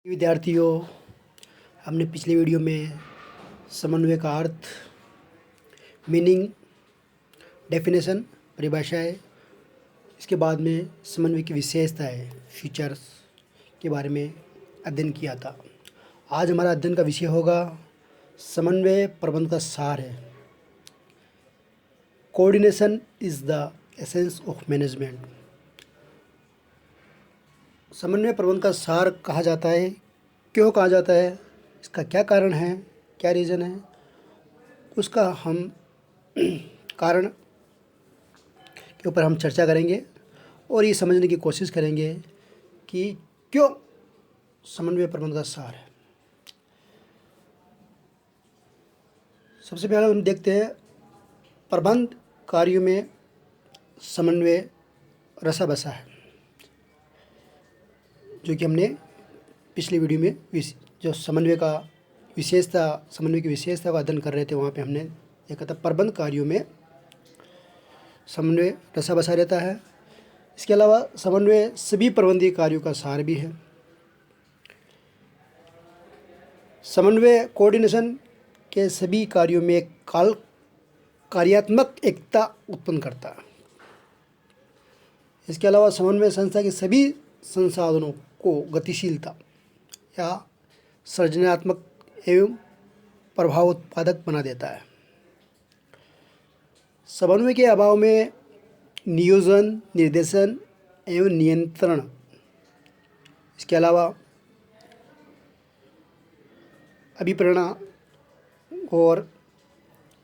विद्यार्थियों, हमने पिछले वीडियो में समन्वय का अर्थ, मीनिंग, डेफिनेशन, परिभाषाएं, इसके बाद में समन्वय की विशेषताएं, फीचर्स के बारे में अध्ययन किया था। आज हमारा अध्ययन का विषय होगा समन्वय प्रबंध का सार है। Coordination is the essence of management. समन्वय प्रबंध का सार कहा जाता है। क्यों कहा जाता है, इसका क्या कारण है, क्या रीज़न है, उसका हम कारण के ऊपर हम चर्चा करेंगे और ये समझने की कोशिश करेंगे कि क्यों समन्वय प्रबंध का सार है। सबसे पहले हम देखते हैं प्रबंध कार्यों में समन्वय रसा बसा है, जो कि हमने पिछली वीडियो में जो समन्वय की विशेषता का अध्ययन कर रहे थे, वहाँ पे हमने देखा था प्रबंध कार्यों में समन्वय रसा बसा रहता है। इसके अलावा समन्वय सभी प्रबंधीय कार्यों का सार भी है। समन्वय कोऑर्डिनेशन के सभी कार्यों में कार्यात्मक एकता उत्पन्न करता है। इसके अलावा समन्वय संस्था के सभी संसाधनों को गतिशीलता या सृजनात्मक एवं प्रभाव उत्पादक बना देता है। समन्वय के अभाव में नियोजन, निर्देशन एवं नियंत्रण, इसके अलावा अभिप्रेरणा और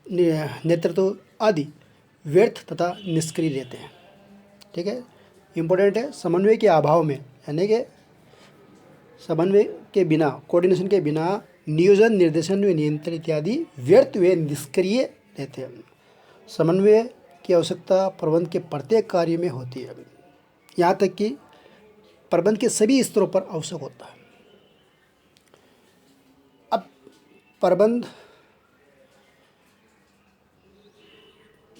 नेतृत्व आदि व्यर्थ तथा निष्क्रिय रहते हैं। ठीक है, इम्पोर्टेंट है। समन्वय के अभाव में यानी कि समन्वय के बिना, कोऑर्डिनेशन के बिना नियोजन, निर्देशन व नियंत्रण इत्यादि व्यर्थ व निष्क्रिय रहते हैं। समन्वय की आवश्यकता प्रबंध के प्रत्येक कार्य में होती है, यहाँ तक कि प्रबंध के सभी स्तरों पर आवश्यक होता है। अब प्रबंध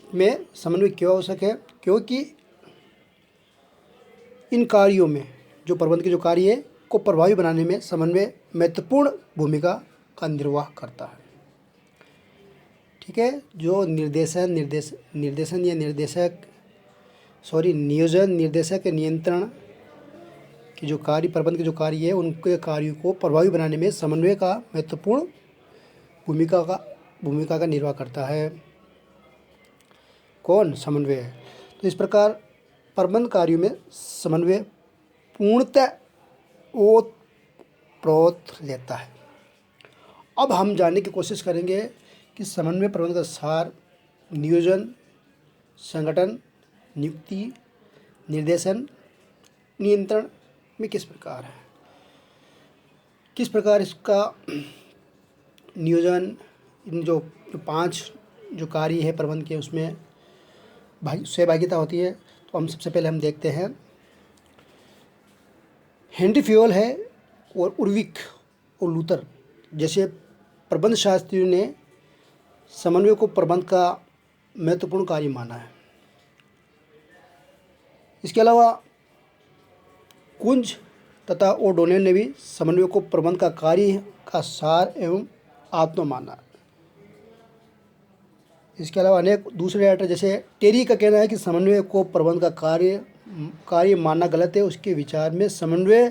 में समन्वय क्यों आवश्यक है? क्योंकि इन कार्यों में जो प्रबंध के जो कार्य है को प्रभावी बनाने में समन्वय महत्वपूर्ण भूमिका का निर्वाह करता है। ठीक है, जो नियोजन, निर्देशक, नियंत्रण की जो कार्य, प्रबंध के जो कार्य है, उनके कार्यों को प्रभावी बनाने में समन्वय का महत्वपूर्ण भूमिका का निर्वाह करता है। कौन? समन्वय। तो इस प्रकार प्रबंध कार्यों में समन्वय पूर्णतः ओतप्रोत लेता है। अब हम जानने की कोशिश करेंगे कि समन्वय प्रबंध का सार नियोजन, संगठन, नियुक्ति, निर्देशन, नियंत्रण में किस प्रकार है, किस प्रकार इसका नियोजन, इन जो 5 जो कार्य है प्रबंध के, उसमें सहभागिता होती है। तो हम सबसे पहले हम देखते हैं हेनरी फ्योल है और उर्विक और लूथर जैसे प्रबंध शास्त्रियों ने समन्वय को प्रबंध का महत्वपूर्ण कार्य माना है। इसके अलावा कुंज तथा ओडोनेल ने भी समन्वय को प्रबंध का कार्य का सार एवं आत्मा माना है। इसके अलावा अनेक दूसरे राइटर जैसे टेरी का कहना है कि समन्वय को प्रबंध का कार्य मानना गलत है। उसके विचार में समन्वय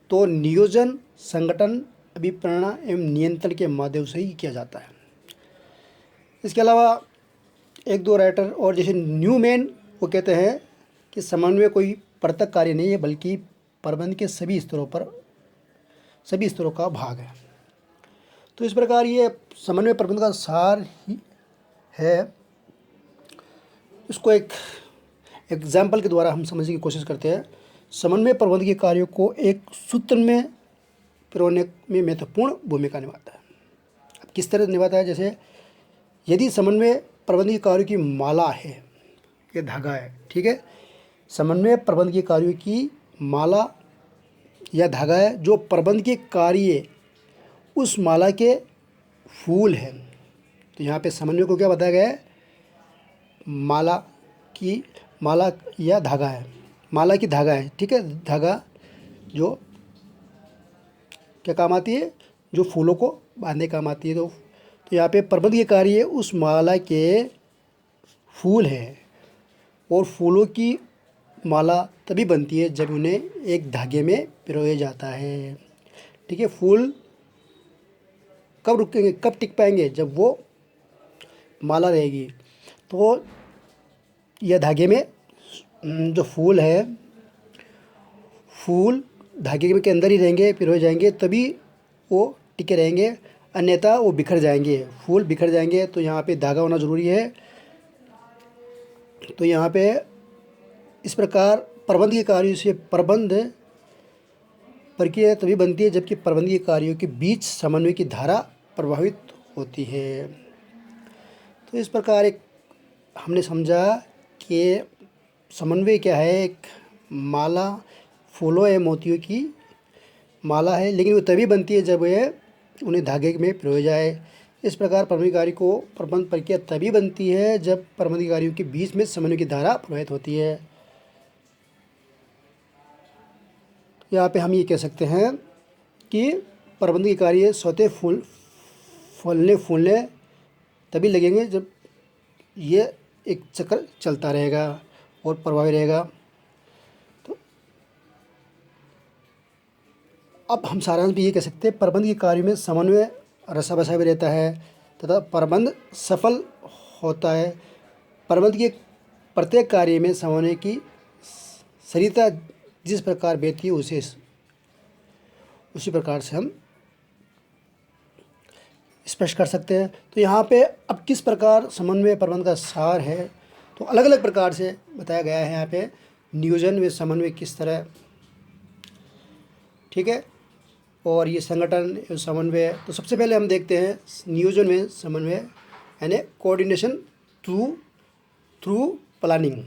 तो नियोजन, संगठन, अभिप्रेरणा एवं नियंत्रण के माध्यम से ही किया जाता है। इसके अलावा 1-2 राइटर और जैसे न्यूमैन, वो कहते हैं कि समन्वय कोई पृथक कार्य नहीं है, बल्कि प्रबंध के सभी स्तरों का भाग है। तो इस प्रकार ये समन्वय प्रबंध का सार ही है। इसको एक एग्जाम्पल के द्वारा हम समझने की कोशिश करते हैं। समन्वय प्रबंध के कार्यों को एक सूत्र में पिरोने में महत्वपूर्ण भूमिका निभाता है। अब किस तरह निभाता है? जैसे यदि समन्वय प्रबंध के कार्यों की माला है, ये धागा है, ठीक है, समन्वय प्रबंध के कार्यों की माला या धागा है, जो प्रबंध के कार्य उस माला के फूल है। तो यहाँ पे समन्वय को क्या बताया गया है? माला या धागा है, माला की धागा है, ठीक है, धागा जो क्या काम आती है, जो फूलों को बांधने काम आती है। तो यहाँ पे प्रबंध के कार्य उस माला के फूल हैं, और फूलों की माला तभी बनती है जब उन्हें एक धागे में पिरोया जाता है। ठीक है, फूल कब रुकेंगे, कब टिक पाएंगे, जब वो माला रहेगी। तो यह धागे में जो फूल है, फूल धागे के अंदर ही रहेंगे, पिरोए जाएंगे, तभी वो टिके रहेंगे, अन्यथा वो बिखर जाएंगे, फूल बिखर जाएंगे। तो यहाँ पे धागा होना ज़रूरी है। तो यहाँ पे इस प्रकार प्रबंध के कार्यों से प्रबंध प्रक्रिया तभी बनती है जबकि प्रबंधकीय कार्यों के बीच समन्वय की धारा प्रभावित होती है। तो इस प्रकार एक हमने समझा कि समन्वय क्या है। एक माला फूलों या मोतियों की माला है, लेकिन वो तभी बनती है जब वह उन्हें धागे में पिरोया जाए। इस प्रकार प्रबंधकीय कार्य को प्रबंध प्रक्रिया तभी बनती है जब प्रबंधकीय कार्यों के बीच में समन्वय की धारा प्रभावित होती है। यहाँ पे हम ये कह सकते हैं कि प्रबंधकीय कार्य स्वतः फलने फूलने तभी लगेंगे जब ये एक चक्र चलता रहेगा और प्रभावी रहेगा। तो अब हम सारांश भी ये कह सकते हैं, प्रबंधकीय कार्य में समन्वय रसाबसा भी रहता है तथा प्रबंध सफल होता है। प्रबंध के प्रत्येक कार्य में समन्वय की सरिता जिस प्रकार बहती है उसी प्रकार से हम स्पष्ट कर सकते हैं। तो यहाँ पे अब किस प्रकार समन्वय प्रबंध का सार है, तो अलग अलग प्रकार से बताया गया है। यहाँ पे नियोजन में समन्वय किस तरह, ठीक है, और ये संगठन समन्वय। तो सबसे पहले हम देखते हैं नियोजन में समन्वय यानी कोऑर्डिनेशन थ्रू प्लानिंग।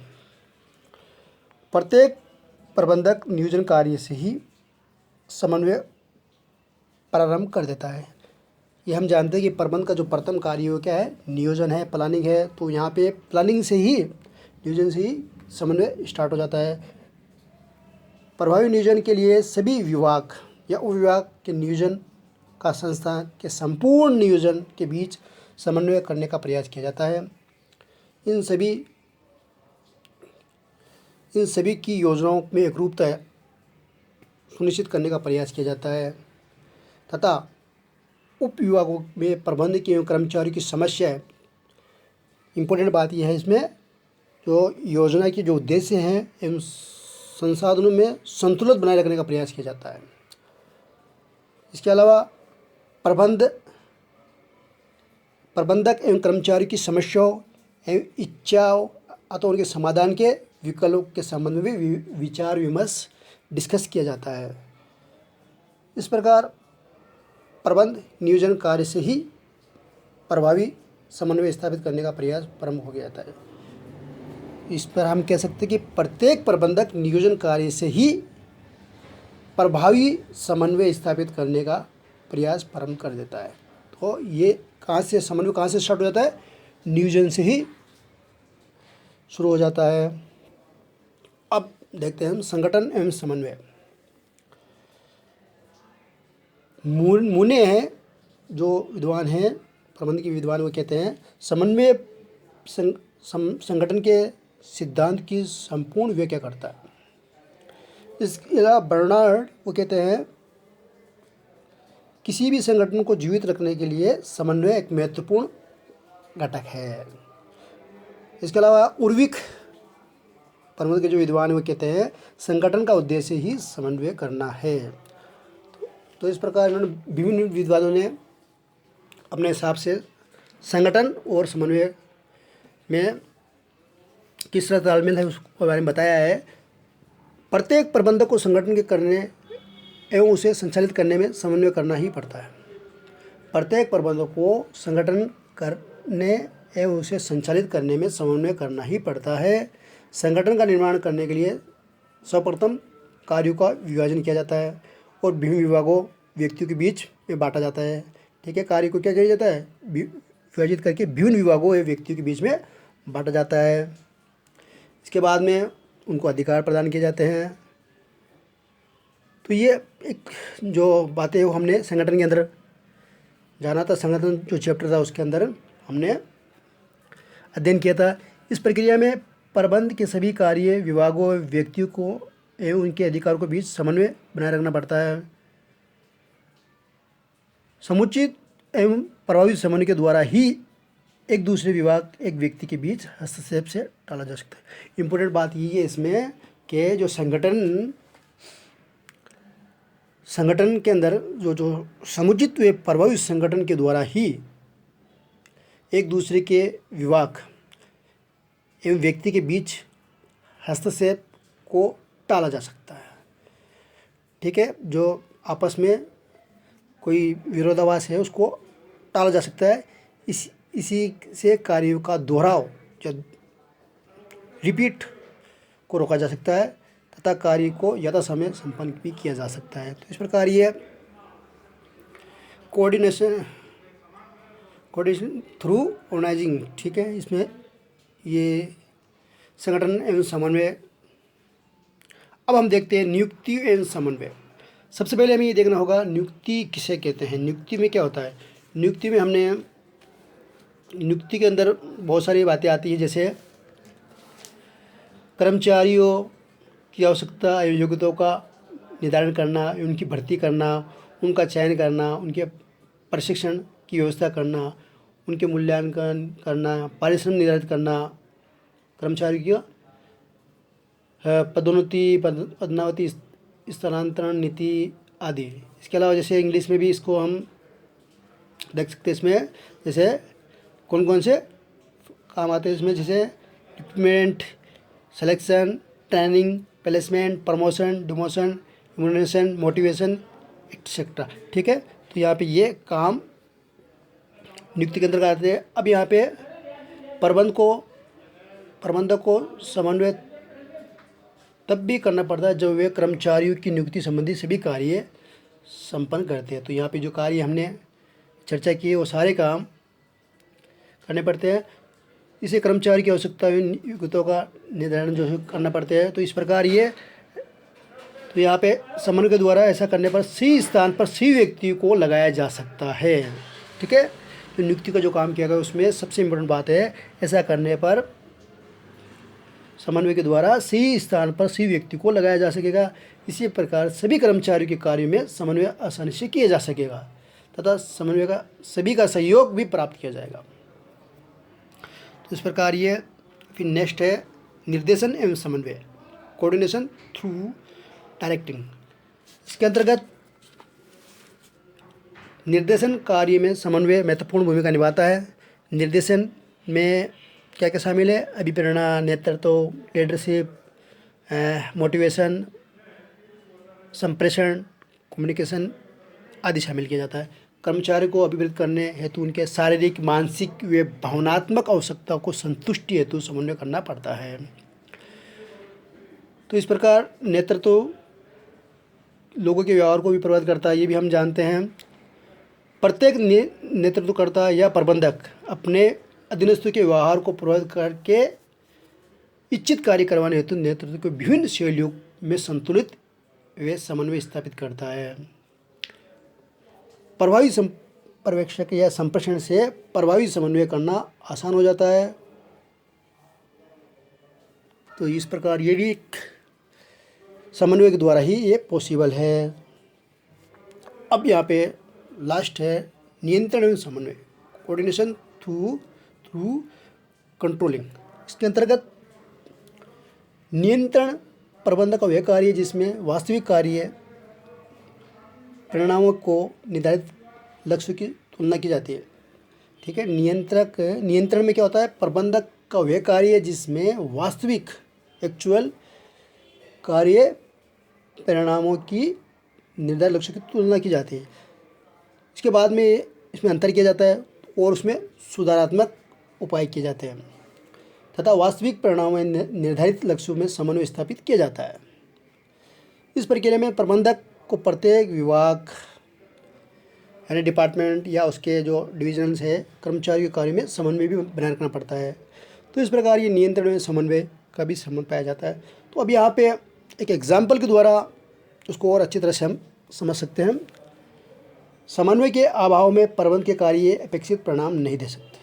प्रत्येक प्रबंधक नियोजन कार्य से ही समन्वय प्रारंभ कर देता है। ये हम जानते हैं कि प्रबंध का जो प्रथम कार्य वो क्या है, नियोजन है, प्लानिंग है। तो यहाँ पे प्लानिंग से ही, नियोजन से ही समन्वय स्टार्ट हो जाता है। प्रभावी नियोजन के लिए सभी विभाग या उपविभाग के नियोजन का संस्था के संपूर्ण नियोजन के बीच समन्वय करने का प्रयास किया जाता है। इन सभी की योजनाओं में एकरूपता सुनिश्चित करने का प्रयास किया जाता है तथा उप विभागों में प्रबंधक एवं कर्मचारियों की समस्या है। इम्पोर्टेंट बात यह है इसमें, जो योजना के जो उद्देश्य हैं एवं संसाधनों में संतुलन बनाए रखने का प्रयास किया जाता है। इसके अलावा प्रबंधक एवं कर्मचारियों की समस्याओं एवं इच्छाओं अथवा उनके समाधान के विकल्पों के संबंध में भी विचार विमर्श डिस्कस किया जाता है। इस प्रकार प्रबंध नियोजन कार्य से ही प्रभावी समन्वय स्थापित करने का प्रयास प्रारंभ हो गया था। इस पर हम कह सकते हैं कि प्रत्येक प्रबंधक नियोजन कार्य से ही प्रभावी समन्वय स्थापित करने का प्रयास प्रारंभ कर देता है। तो ये कहाँ से समन्वय कहाँ से स्टार्ट हो जाता है, नियोजन से ही शुरू हो जाता है। अब देखते हैं हम संगठन एवं समन्वय। मुने हैं जो विद्वान हैं, प्रबंध के विद्वान, वो कहते हैं समन्वय संगठन के सिद्धांत की संपूर्ण व्याख्या करता है। इसके अलावा बर्नार्ड वो कहते हैं किसी भी संगठन को जीवित रखने के लिए समन्वय एक महत्वपूर्ण घटक है। इसके अलावा उर्विक प्रबंध के जो विद्वान वो कहते हैं संगठन का उद्देश्य ही समन्वय करना है। तो इस प्रकार इन्होंने विभिन्न विद्वानों ने अपने हिसाब से संगठन और समन्वय में किस तरह तालमेल है उसके बारे में बताया है। प्रत्येक प्रबंधक को संगठन के करने एवं उसे संचालित करने में समन्वय करना ही पड़ता है। प्रत्येक प्रबंधक को संगठन करने एवं उसे संचालित करने में समन्वय करना ही पड़ता है। संगठन का निर्माण करने के लिए सर्वप्रथम कार्यों का विभाजन किया जाता है और विभिन्न विभागों व्यक्तियों के बीच में बांटा जाता है। ठीक है, कार्य को क्या किया जाता है, विभाजित करके विभिन्न विभागों या व्यक्तियों के बीच में बांटा जाता है। इसके बाद में उनको अधिकार प्रदान किए जाते हैं। तो ये एक जो बातें वो हमने संगठन के अंदर जाना था, संगठन जो चैप्टर था उसके अंदर हमने अध्ययन किया था। इस प्रक्रिया में प्रबंध के सभी कार्य, विभागों, व्यक्तियों को एवं उनके अधिकारों के बीच समन्वय बनाए रखना पड़ता है। समुचित एवं प्रभावी समन्वय के द्वारा ही एक दूसरे विभाग, एक व्यक्ति के बीच हस्तक्षेप से टाला जा सकता है। इम्पोर्टेंट बात ये है इसमें कि जो संगठन के अंदर जो समुचित व प्रभावी संगठन के द्वारा ही एक दूसरे के विभाग एवं व्यक्ति के बीच हस्तक्षेप को टाला जा सकता है। ठीक है, जो आपस में कोई विरोधाभास है उसको टाला जा सकता है। इसी से कार्यों का दोहराव या रिपीट को रोका जा सकता है तथा कार्य को यथा समय संपन्न भी किया जा सकता है। तो इस प्रकार ये कोऑर्डिनेशन थ्रू ऑर्गेनाइजिंग, ठीक है, इसमें ये संगठन एवं समन्वय। अब हम देखते हैं नियुक्ति एवं समन्वय। सबसे पहले हमें ये देखना होगा नियुक्ति किसे कहते हैं। नियुक्ति में क्या होता है? नियुक्ति में नियुक्ति के अंदर बहुत सारी बातें आती हैं, जैसे कर्मचारियों की आवश्यकता एवं योग्यताओं का निर्धारण करना, उनकी भर्ती करना, उनका चयन करना, उनके प्रशिक्षण की व्यवस्था करना, उनके मूल्यांकन करना, पारिश्रम निर्धारित करना, कर्मचारियों की पदोन्नति, पदोन्नति, स्थानांतरण नीति आदि। इसके अलावा जैसे इंग्लिश में भी इसको हम देख सकते हैं। इसमें जैसे कौन कौन से काम आते हैं इसमें, जैसे recruitment, selection, training, placement, promotion, demotion, immunisation, motivation etcetera. ठीक है, तो यहाँ पे ये काम नियुक्ति के अंतर्गत आते हैं। अब यहाँ पे प्रबंधक को समन्वय तब भी करना पड़ता है जब वे कर्मचारियों की नियुक्ति संबंधी सभी कार्य संपन्न करते हैं। तो यहाँ पे जो कार्य हमने चर्चा की है वो सारे काम करने पड़ते हैं। इसे कर्मचारी की आवश्यकता योग्यताओं का निर्धारण जो है करना पड़ते हैं। तो इस प्रकार तो यहाँ पे समन्वय के द्वारा ऐसा करने पर सही स्थान पर सही व्यक्ति को लगाया जा सकता है। ठीक है, तो नियुक्ति का जो काम किया गया उसमें सबसे इम्पोर्टेंट बात है, ऐसा करने पर समन्वय के द्वारा सही स्थान पर सही व्यक्ति को लगाया जा सकेगा। इसी प्रकार सभी कर्मचारियों के कार्यों में समन्वय आसानी से किया जा सकेगा तथा समन्वय का सभी का सहयोग भी प्राप्त किया जाएगा। तो इस प्रकार फिर नेक्स्ट है निर्देशन एवं समन्वय, कोऑर्डिनेशन थ्रू डायरेक्टिंग। इसके अंतर्गत निर्देशन कार्य में समन्वय महत्वपूर्ण भूमिका निभाता है। निर्देशन में क्या क्या शामिल है? अभिप्रेरणा, नेतृत्व, लीडरशिप, मोटिवेशन, संप्रेषण, कम्युनिकेशन आदि शामिल किया जाता है। कर्मचारी को अभिवृद्ध करने हेतु उनके शारीरिक, मानसिक व भावनात्मक आवश्यकताओं को संतुष्टि हेतु समन्वय करना पड़ता है। तो इस प्रकार नेतृत्व लोगों के व्यवहार को भी प्रभावित करता है, ये भी हम जानते हैं। प्रत्येक नेतृत्वकर्ता या प्रबंधक अपने अधीनस्थों के व्यवहार को प्रभावित करके इच्छित कार्य करवाने हेतु नेतृत्व को विभिन्न शैलियों में संतुलित व समन्वय स्थापित करता है। प्रभावी पर्यवेक्षक या संप्रेषण से प्रभावी समन्वय करना आसान हो जाता है। तो इस प्रकार ये भी समन्वय के द्वारा ही ये पॉसिबल है। अब यहाँ पे लास्ट है नियंत्रण एवं समन्वय, कोऑर्डिनेशन थ्रू कंट्रोलिंग। इसके अंतर्गत नियंत्रण प्रबंधक का वह कार्य जिसमें वास्तविक कार्य परिणामों को निर्धारित लक्ष्य की तुलना की जाती है। ठीक है, नियंत्रण में क्या होता है? प्रबंधक का वह कार्य जिसमें वास्तविक एक्चुअल कार्य परिणामों की निर्धारित लक्ष्य की तुलना की जाती है। इसके बाद में इसमें अंतर किया जाता है और उसमें सुधारात्मक उपाय किए जाते हैं तथा वास्तविक परिणामों में निर्धारित लक्ष्यों में समन्वय स्थापित किया जाता है। इस प्रक्रिया में प्रबंधक को प्रत्येक विभाग यानी डिपार्टमेंट या उसके जो डिविजन्स है कर्मचारियों के कार्य में समन्वय भी बनाए रखना पड़ता है। तो इस प्रकार ये नियंत्रण में समन्वय का भी संबंध पाया जाता है। तो अब यहाँ पे एक एग्जाम्पल के द्वारा उसको और अच्छी तरह से हम समझ सकते हैं। समन्वय के अभाव में प्रबंध के कार्य अपेक्षित परिणाम नहीं दे सकते,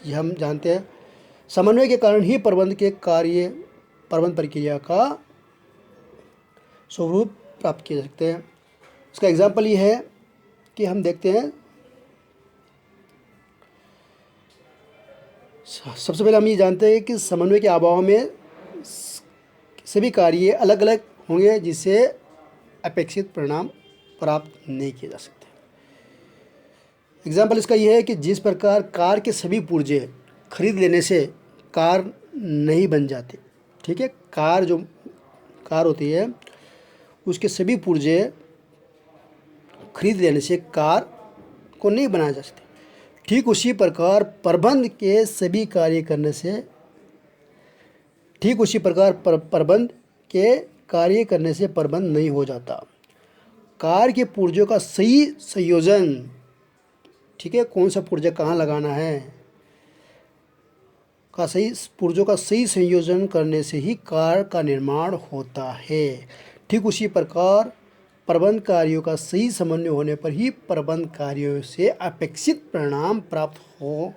ये हम जानते हैं। समन्वय के कारण ही प्रबंध के कार्य प्रबंध प्रक्रिया का स्वरूप प्राप्त किए जा सकते हैं। इसका एग्जाम्पल ये है कि हम देखते हैं, सबसे पहले हम ये जानते हैं कि समन्वय के अभाव में सभी कार्य अलग अलग होंगे जिससे अपेक्षित परिणाम प्राप्त नहीं किए जा सकते। एग्जाम्पल इसका यह है कि जिस प्रकार कार के सभी पुर्जे खरीद लेने से कार नहीं बन जाते, ठीक है, जो कार होती है उसके सभी पुर्जे खरीद लेने से कार को नहीं बनाया जा सकते, ठीक उसी प्रकार प्रबंध के सभी कार्य करने से प्रबंध के कार्य करने से प्रबंध नहीं हो जाता। कार के पुर्जों का सही संयोजन, ठीक है, कौन सा पुर्जा कहाँ लगाना है, पुर्जों का सही संयोजन करने से ही कार का निर्माण होता है। ठीक उसी प्रकार प्रबंध कार्यों का सही समन्वय होने पर ही प्रबंध कार्यों से अपेक्षित परिणाम प्राप्त हो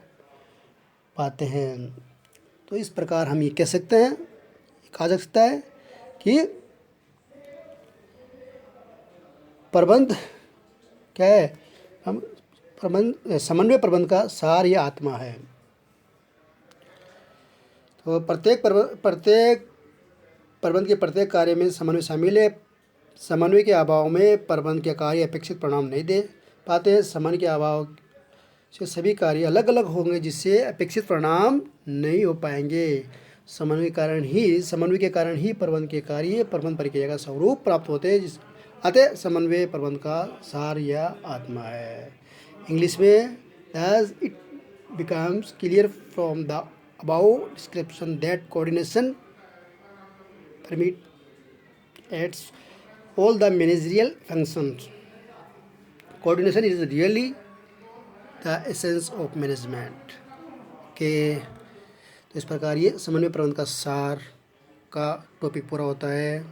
पाते हैं। तो इस प्रकार हम ये कह सकते हैं, कहा जा सकता है कि प्रबंध क्या है, हम समन्वय प्रबंध का सार या आत्मा है। तो प्रत्येक प्रबंध के प्रत्येक कार्य में समन्वय शामिल है। समन्वय के अभाव में प्रबंध के कार्य अपेक्षित परिणाम नहीं दे पाते हैं। समन्वय के अभाव से सभी कार्य अलग अलग होंगे जिससे अपेक्षित परिणाम नहीं हो पाएंगे। समन्वय के कारण ही प्रबंध के कार्य प्रबंध प्रक्रिया का स्वरूप प्राप्त होते हैं। अतः समन्वय प्रबंध का सार या आत्मा है। इंग्लिश में as it becomes clear from the above description that coordination permeates all the managerial functions. Coordination is really the essence of management. के तो इस प्रकार ये समन्वय प्रबंध का सार का टॉपिक पूरा होता है।